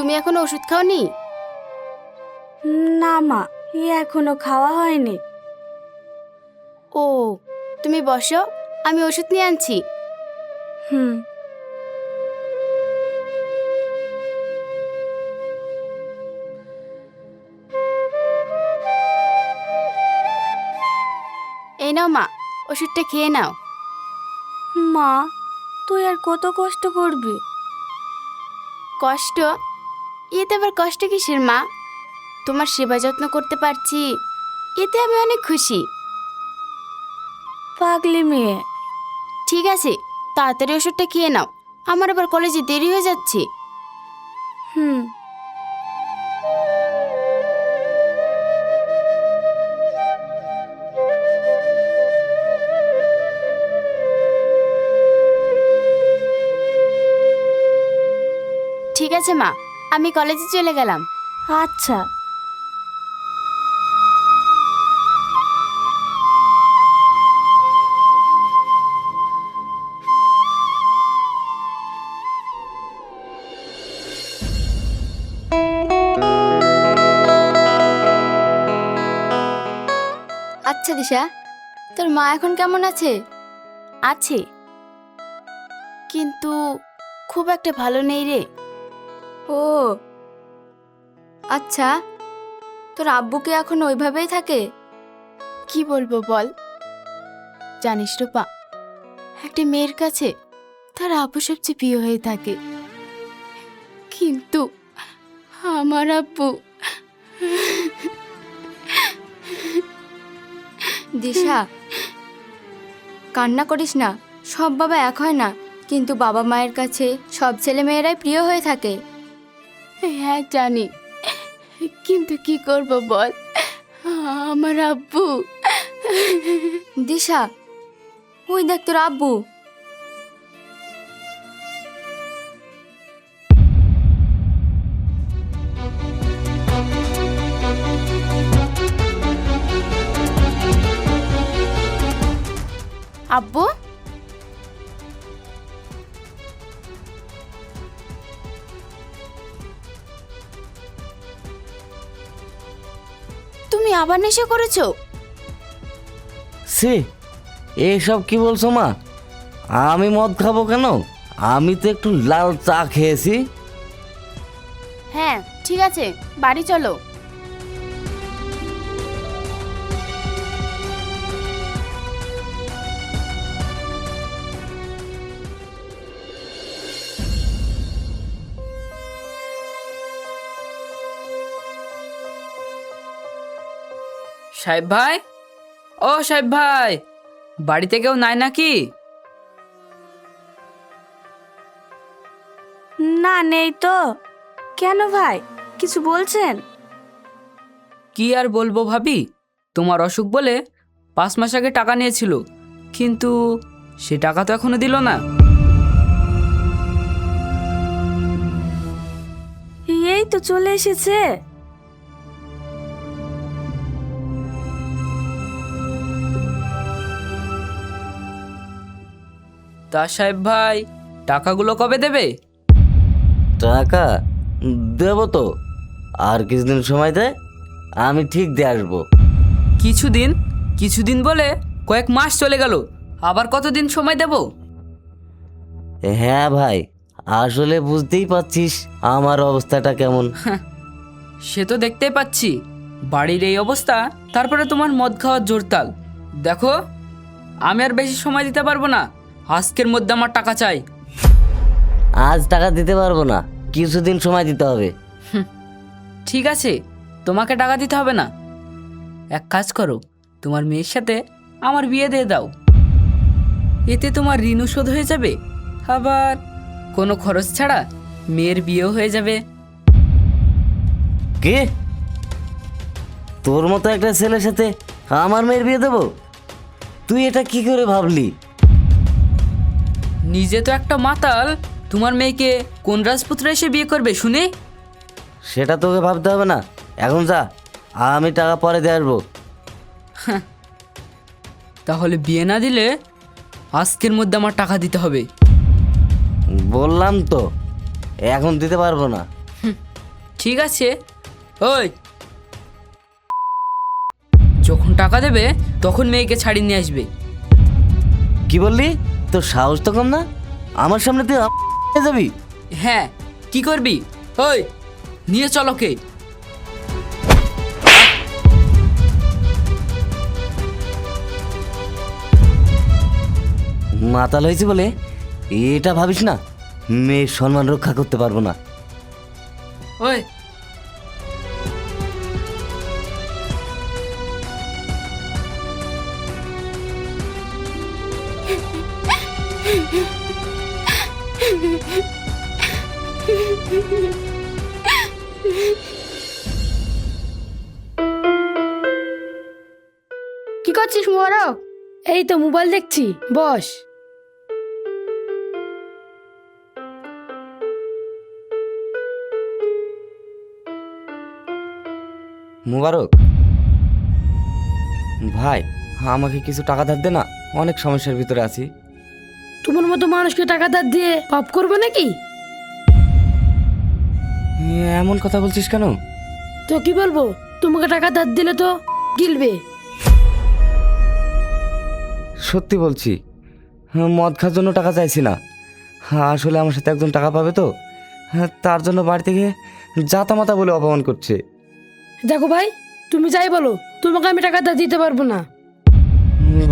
তুমি এখনো ওষুধ খাওনি? না মা, এখনো খাওয়া হয়নি। ও, তুমি বসো, আমি ওষুধ নিয়ে আনছি। হুম। এই নাও মা, ওষুধটা খেয়ে নাও। মা, তুই আর কত কষ্ট করবি? কষ্ট? এতে আবার কষ্ট কিসের মা? তোমার সেবা যত্ন করতে পারছি, এতে আমি অনেক খুশি। পাগলি মেয়ে। ঠিক আছে, তাড়াতাড়ি ওষুধটা খেয়ে নাও, আমার আবার কলেজে দেরি হয়ে যাচ্ছে। হুম। ঠিক আছে মা, আমি কলেজে চলে গেলাম। আচ্ছা। আচ্ছা দিশা, তোর মা এখন কেমন আছে? আছে, কিন্তু খুব একটা ভালো নেই রে। ও আচ্ছা, তোর আব্বুকে এখন ওইভাবেই থাকে? কি বলবো বল, জানিস রূপা, একটা মেয়ের কাছে তার আব্বু সবচেয়ে প্রিয় হয়ে থাকে, কিন্তু আমার আব্বু। দিশা, কান্না করিস না। সব বাবা এক হয় না, কিন্তু বাবা মায়ের কাছে সব ছেলে মেয়েরাই প্রিয় হয়ে থাকে। হ্যাঁ জানি, কিন্তু কি করব বল, আমার আব্বু। দিশা, ওই দেখ তোর আব্বু। আব্বু, তুমি আবার নেশা করেছো? সে এসব কি বলছো মা? আমি মদ খাবো কেন? আমি তো একটু লাল চা খেয়েছি। হ্যাঁ ঠিক আছে, বাড়ি চলো। সাহেব ভাই, ও সাহেব ভাই, বাড়িতে কেউ নাই নাকি? না, নেই তো। কেন ভাই, কিছু বলছেন? কি আর বলবো ভাবি, তোমার অসুখ বলে 5 মাস আগে টাকা নিয়েছিল, কিন্তু সে টাকা তো এখনো দিল না। এই তো চলে এসেছে। তা সাহেব ভাই, টাকাগুলো কবে দেবে? টাকা দেবো তো, আর কিছুদিন সময় দে, আমি ঠিক দিয়ে আসবো। কিছুদিন? কিছুদিন বলে কয়েক মাস চলে গেল, আবার কতদিন সময় দেব? হ্যাঁ ভাই, আসলে বুঝতেই পারছিস আমার অবস্থাটা কেমন। সে তো দেখতেই পাচ্ছি, বাড়ির এই অবস্থা, তারপরে তোমার মদ খাওয়ার জোরতাল। দেখো, আমি আর বেশি সময় দিতে পারবো না, আজকের মধ্যে আমার টাকা চাই। আজ টাকা দিতে পারবো না, কিছুদিন সময় দিতে হবে। ঠিক আছে, তোমাকে টাকা দিতে হবে না। এক কাজ করো, তোমার মেয়ের সাথে আমার বিয়ে দিয়ে দাও, এতে তোমার ঋণ শোধ হয়ে যাবে, আবার কোনো খরচ ছাড়া মেয়ের বিয়েও হয়ে যাবে। কে? তোর মতো একটা ছেলের সাথে আমার মেয়ের বিয়ে দেবো? তুই এটা কি করে ভাবলি? নিজে তো একটা মাতাল, তোমার মেয়েকে কোন রাজপুত্র এসে বিয়ে করবে শুনে? সেটা তোকে ভাবতে হবে না, এখন যা, আমি টাকা পরে দিয়ে আসবো। তাহলে বিয়ে না দিলে আজকের মধ্যে আমার টাকা দিতে হবে। বললাম তো, এখন দিতে পারবো না। ঠিক আছে। ওই, যখন টাকা দেবে তখন মেয়েকে ছাড়িয়ে নিয়ে আসবে। কি বললি? তোর সাহস তো কম না, আমার সামনে তুই যাবি? হ্যাঁ, কি করবি? ওই, নিয়ে চলো কে। মাতাল হয়েছে বলে এটা ভাবিস না মেয়ের সম্মান রক্ষা করতে পারবো না। ওই, কি করছিস মোবারক? এই তো মোবাইল দেখছি, বস। মুবারক ভাই, আমাকে কিছু টাকা ধার দে না, অনেক সমস্যার ভিতরে আছি। তোমার মতো মানুষকে টাকা ধার দিয়ে পাপ করবে নাকি? এমন কথা বলছিস কেন? তো কি বলবো, তোমাকে টাকা ধার দিলে তো গিলবে। সত্যি বলছি, মদ খাওয়ার জন্য টাকা চাইছি না। আসলে আমার সাথে একজন টাকা পাবে তো, তার জন্য বাড়ি থেকে জাতামাতা বলে অপমান করছে। দেখো ভাই, তুমি যাই বলো, তোমাকে আমি টাকা ধার দিতে পারবো না।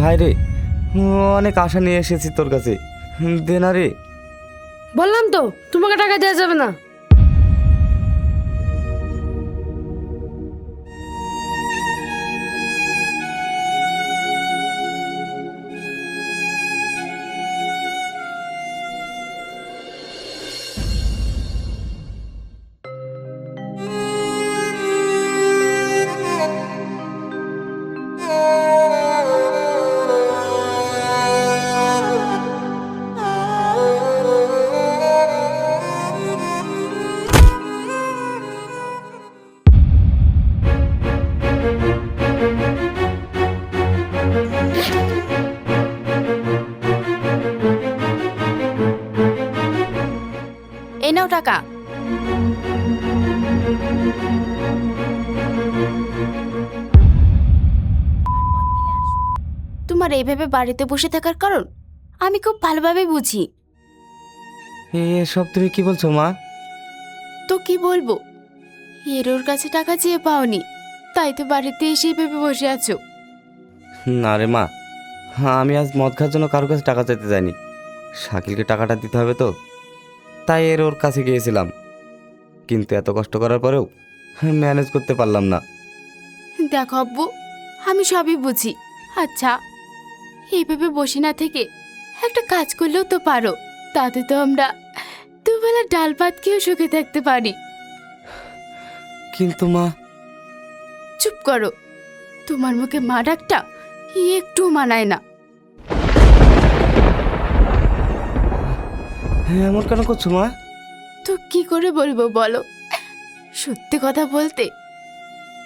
ভাই রে, অনেক আশা নিয়ে এসেছি তোর কাছে, দে না রে। বললাম তো তোমাকে টাকা দেওয়া যাবে না। এই নাও টাকা। তোমার এইভাবে বাড়িতে বসে থাকার কারণ আমি খুব ভালোভাবে বুঝি। এসব তুমি কি বলছো মা? তো কি বলবো, হিরোর কাছে টাকা চেয়ে পাওনি, তাই তো বাড়িতে এসে ভেবে বসে আছো। না রে মা, আমি আজ মদ খাওয়ার জন্য কারোর কাছে টাকা চাইতে যাইনি। শাকিলকে টাকাটা দিতে হবে তো, তাই ওর কাছে গিয়েছিলাম, কিন্তু এত কষ্ট করার পরেও ম্যানেজ করতে পারলাম না। দেখো আব্বু, আমি সবই বুঝি। আচ্ছা, এইভাবে বসে না থেকে একটা কাজ করলেও তো পারো, তাতে তো আমরা দুবেলা ডাল ভাত খেয়েও সুখে থাকতে পারি। কিন্তু মা। চুপ করো, তোমার মুখে মা ডাকটা একটু মানায় না। এমন কেন করছো মা? তো কি করে বলবো বলো, সত্যি কথা বলতে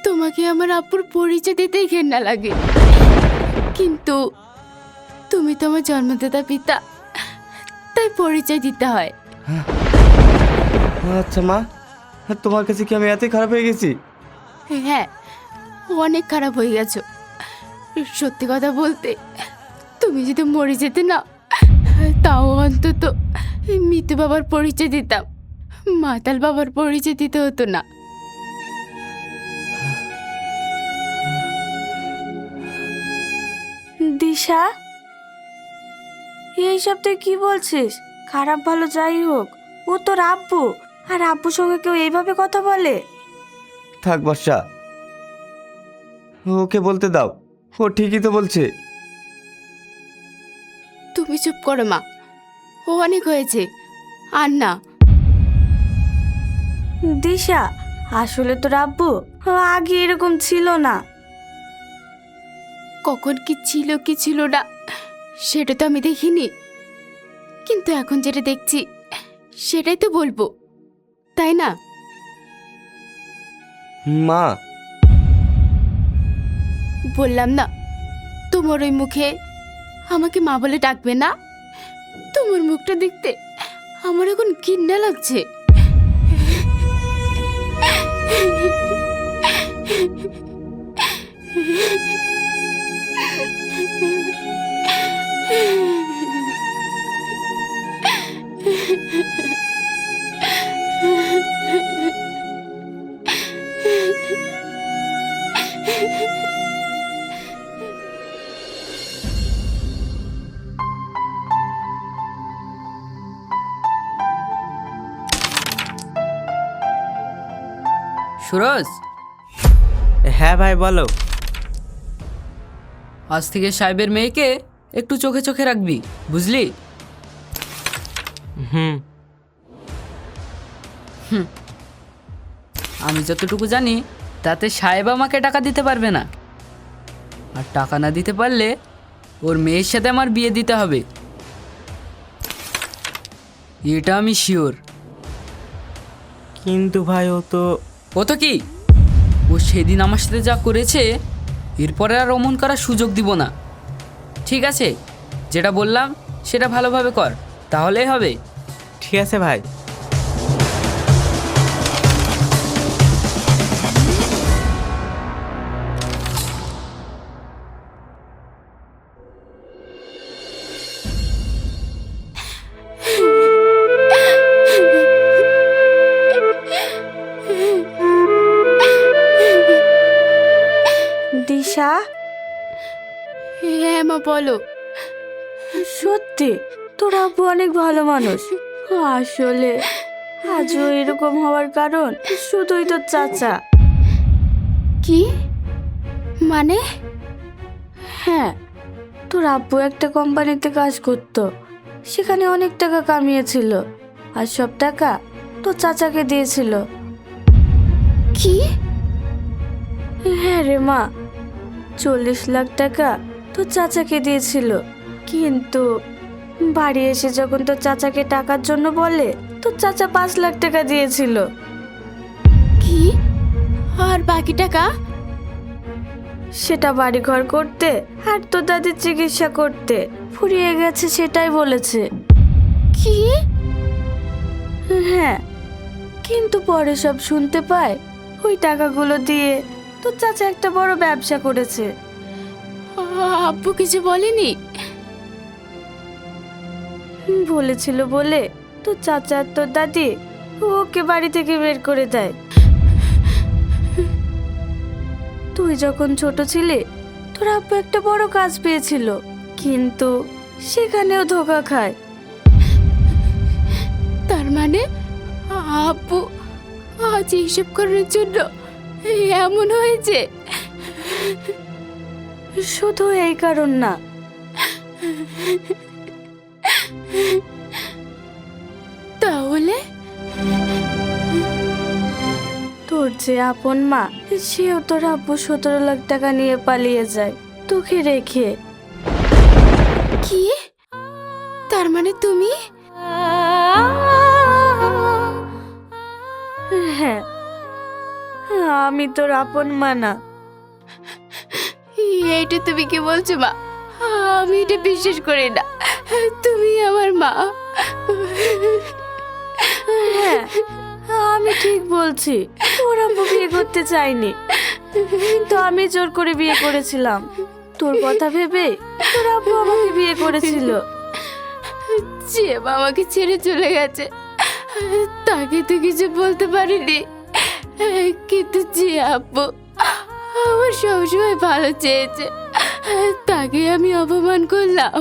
তোমাকে আমার আব্বুর পরিচয় দিতেই ঘেন্না লাগে, কিন্তু তুমি তো আমার জন্মদাতা পিতা, তাই পরিচয় দিতে হয়। আচ্ছা মা, তোমার কাছে কি আমি এতই খারাপ হয়ে গেছি? হ্যাঁ, অনেক খারাপ হয়ে গেছো। সত্যি কথা বলতে তুমি যদি মরে যেতে না, তাও অন্তত মৃত্যু বাবার পরিচয় দিতাম, মাতাল বাবার পরিচয় দিতে হতো না। দিশা, এইসব তুই কি বলছিস? খারাপ ভালো যাই হোক, ও তোর আব্বু, আর আব্বুর সঙ্গে কেউ এইভাবে কথা বলে? থাক বর্ষা, ওকে বলতে দাও, ও ঠিকই তো বলছে। তুমি চুপ করো মা, ও অনেক হয়েছে, আর না। দিশা, আসলে তোর আব্বু আগে এরকম ছিল না। কখন কি ছিল কি ছিল না সেটা তো আমি দেখিনি, কিন্তু এখন যেটা দেখছি সেটাই তো বলবো, তাই না? মা, বললাম না তোমার ওই মুখে আমাকে মা বলে ডাকবে না? তোমার মুখটা দেখতে আমার এখন ঘৃণা লাগছে। সুরজ, হ্যাঁ ভাই বলো। আজ থেকে সাহেবের মেয়েকে একটু চোখে চোখে রাখবি, বুঝলি? হুম। আমি যতটুকু জানি তাতে সাহেব আমাকে টাকা দিতে পারবে না, আর টাকা না দিতে পারলে ওর মেয়ের সাথে আমার বিয়ে দিতে হবে, এটা আমি শিওর। কিন্তু ভাই ও তো ও তো কি, ও সেদিন আমার সাথে যা করেছে এরপরে আর অমন করার সুযোগ দিব না। ঠিক আছে, যেটা বললাম সেটা ভালোভাবে কর, তাহলেই হবে। ঠিক আছে ভাই। দিশা, হ্যাঁ মা বলো। সত্যি তোর আব্বু অনেক ভালো মানুষ। আসলে আজও এরকম হওয়ার কারণ শুধুই তোর চাচা। কি মানে? হ্যাঁ, তোর আব্বু একটা কোম্পানিতে কাজ করতো, সেখানে অনেক টাকা কামিয়েছিল, আর সব টাকা তোর চাচাকে দিয়েছিল। কি? হ্যাঁ রে মা, 40 লাখ টাকা তোর চাচাকে দিয়েছিল, কিন্তু বাড়ি এসে যখন তোর চাচাকে টাকার জন্য বলে, তোর চাচা 5 লাখ টাকা দিয়েছিল। কি? আর বাকি টাকা? সেটা বাড়িঘর করতে আর তোর দাদির চিকিৎসা করতে ফুরিয়ে গেছে, সেটাই বলেছে। কি? হ্যাঁ, কিন্তু পরে সব শুনতে পায় ওই টাকাগুলো দিয়ে তোর চাচা একটা বড় ব্যবসা করেছে। আব্বু কিছু বলেনি? বলেছিল বলে তোর চাচা আর তোর দাদি ওকে বাড়ি থেকে বের করে দেয়। তুই যখন ছোট ছিলি তোর আব্বু একটা বড় কাজ পেয়েছিল, কিন্তু সেখানেও ধোঁকা খায়। তার মানে আব্বু আজ এইসব করার জন্য এমন হয়েছে? শুধু এই কারণ না, তাহলে তোর যে আপন মা, সেও তোর আব্বু 17 লাখ টাকা নিয়ে পালিয়ে যায় তোকে রেখে। কি? তার মানে তুমি? হ্যাঁ, আমি তোর আপন মা না। এইটা তুমি কি বলছো মা? আমি এটা বিশ্বাস করি না। তুমি আমার মা। হ্যাঁ, আমি ঠিক বলছি, তোর আব্বু বিয়ে করতে চাইনি, কিন্তু আমি জোর করে বিয়ে করেছিলাম। তোর কথা ভেবে তোর আব্বু আমাকে বিয়ে করেছিল। যে আমাকে ছেড়ে চলে গেছে তাকে তো কিছু বলতে পারিনি, কিন্তু যে আব্বু আমার সবসময় ভালো চেয়েছে তাকে আমি অপমান করলাম।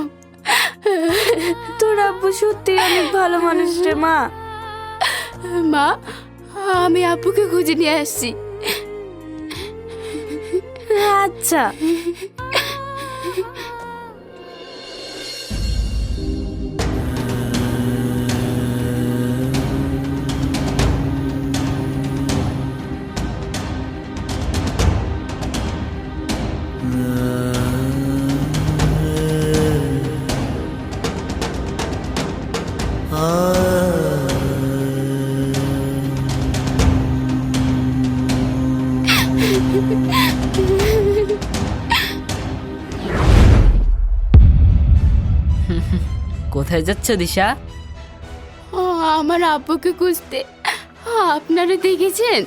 তোর আব্বু সত্যি অনেক ভালো মানুষ রে মা। মা, আমি আব্বুকে খুঁজে নিয়ে আসছি। আচ্ছা। কোথায় যাচ্ছ দিশা? আমার আব্বুকে খুঁজতে। আপনারা দেখেছেন?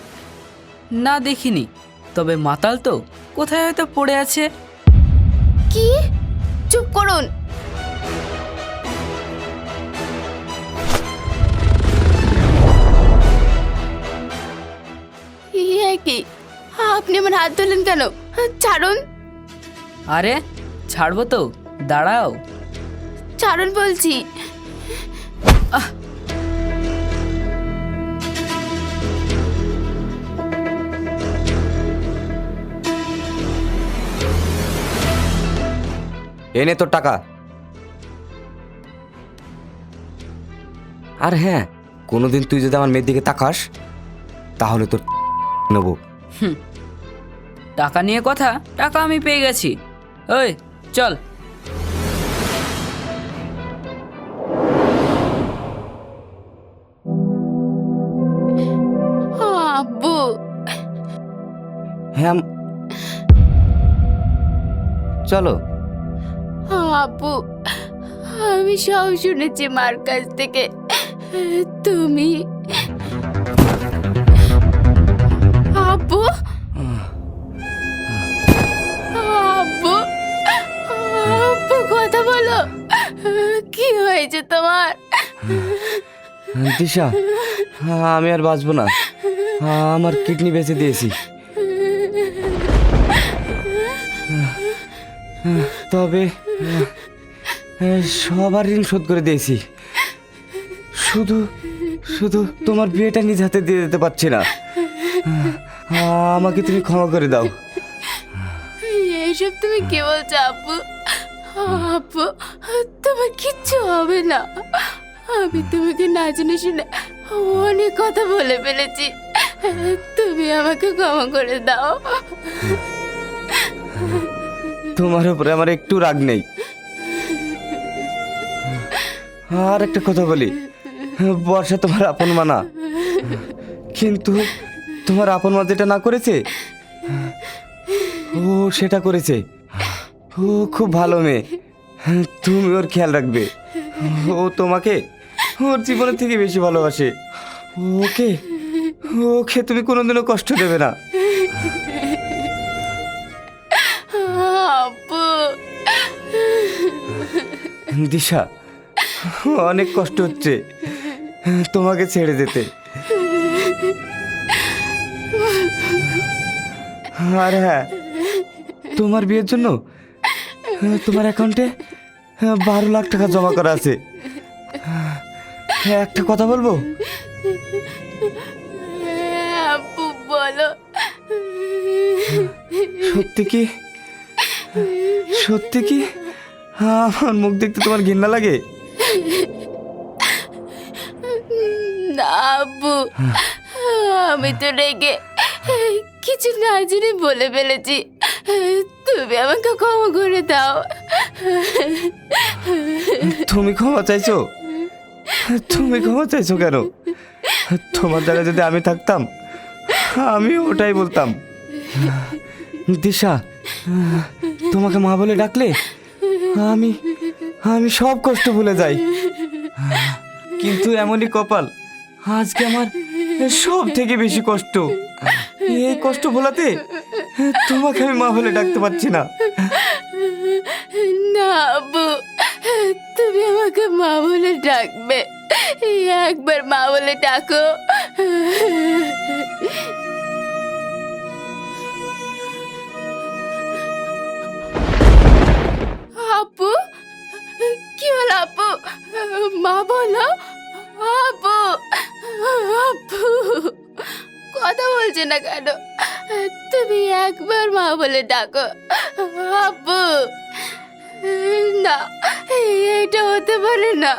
না দেখিনি, তবে মাতাল তো কোথায় হয়তো পড়ে আছে। কি? চুপ করুন। ইয়ে কি, আপনি আমার হাত ধরলেন কেন? ছাড়ুন, আরে ছাড়বো তো, দাঁড়াও। ছাড়ুন বলছি। এনে তোর টাকা। আর হ্যাঁ, কোনোদিন তুই যদি আমার মেয়ের দিকে তাকাস তাহলে তোর নেবো। টাকা নিয়ে কথা, টাকা আমি পেয়ে গেছি। ওই চল। আব্বু, হ্যাঁ চলো। আব্বু, আমি সব শুনেছি মার কাছ থেকে। তুমি আব্বু, আব্বু, আব্বু কথা বলো, কি হয়েছে তোমার? দিশা, আমি আর বাঁচবো না, আমার কিডনি বেঁচে দিয়েছি। তবে সবার ঋণ শোধ করে দিয়েছি, শুধু শুধু তোমার বিয়েটা নিজ হাতে দিয়ে দিতে পারছি না। আমাকে তুমি ক্ষমা করে দাও। এইসব তুমি কি বলছো আব্বু? আব্বু, তোমার কিচ্ছু হবে না। আমি তোমাকে না জেনে শুনে অনেক কথা বলে ফেলেছি, তুমি আমাকে ক্ষমা করে দাও। তোমার উপরে আমার একটু রাগ নেই। আর একটা কথা বলি, বর্ষা তোমার আপন মা না, কিন্তু তোমার আপন মা যেটা না করেছে ও সেটা করেছে। ও খুব ভালো মেয়ে, তুমি ওর খেয়াল রাখবে। ও তোমাকে ওর জীবনের থেকে বেশি ভালোবাসে। ওকে ওকে তুমি কোনোদিনও কষ্ট দেবে না। আব্বু, দিশা, অনেক কষ্ট হচ্ছে তোমাকে ছেড়ে যেতে। আর হ্যাঁ, তোমার বিয়ের জন্য তোমার অ্যাকাউন্টে 12 লাখ টাকা জমা করা আছে। একটা কথা বলবো? আব্বু বলো। সত্যি কি, সত্যি কি আমার মুখ দেখতে তোমার ঘৃণা লাগে? না আব্বু, আমি তো রেগে কিছু না জেনে বলে ফেলেছি, তুমি আমাকে ক্ষমা করে দাও। তুমি ক্ষমা চাইছো? তুমি ক্ষমা চাইছো কেন? তোমার জায়গায় যদি আমি থাকতাম আমি ওটাই বলতাম। দিশা, তোমাকে মা বলে ডাকলে আমি আমি সব কষ্ট ভুলে যাই। কিন্তু এমনই কপাল, আজকে আমার সব থেকে বেশি কষ্ট। এই কষ্ট ভোলাতে তোমাকে আমি মা বলে ডাকতে পারছি না। না আব্বু, তুমি আমাকে মা বলে ডাকবে, একবার মা বলে ডাকো। আপু, কি হলো আপু? মা বলো। আপু, আপু কথা বলছে না কেন? তুমি একবার মা বলে ডাকো আপু। না, এটা হতে পারে না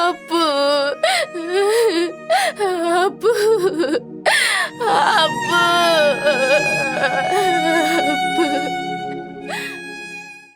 আপু। আপু, আপু, আপু।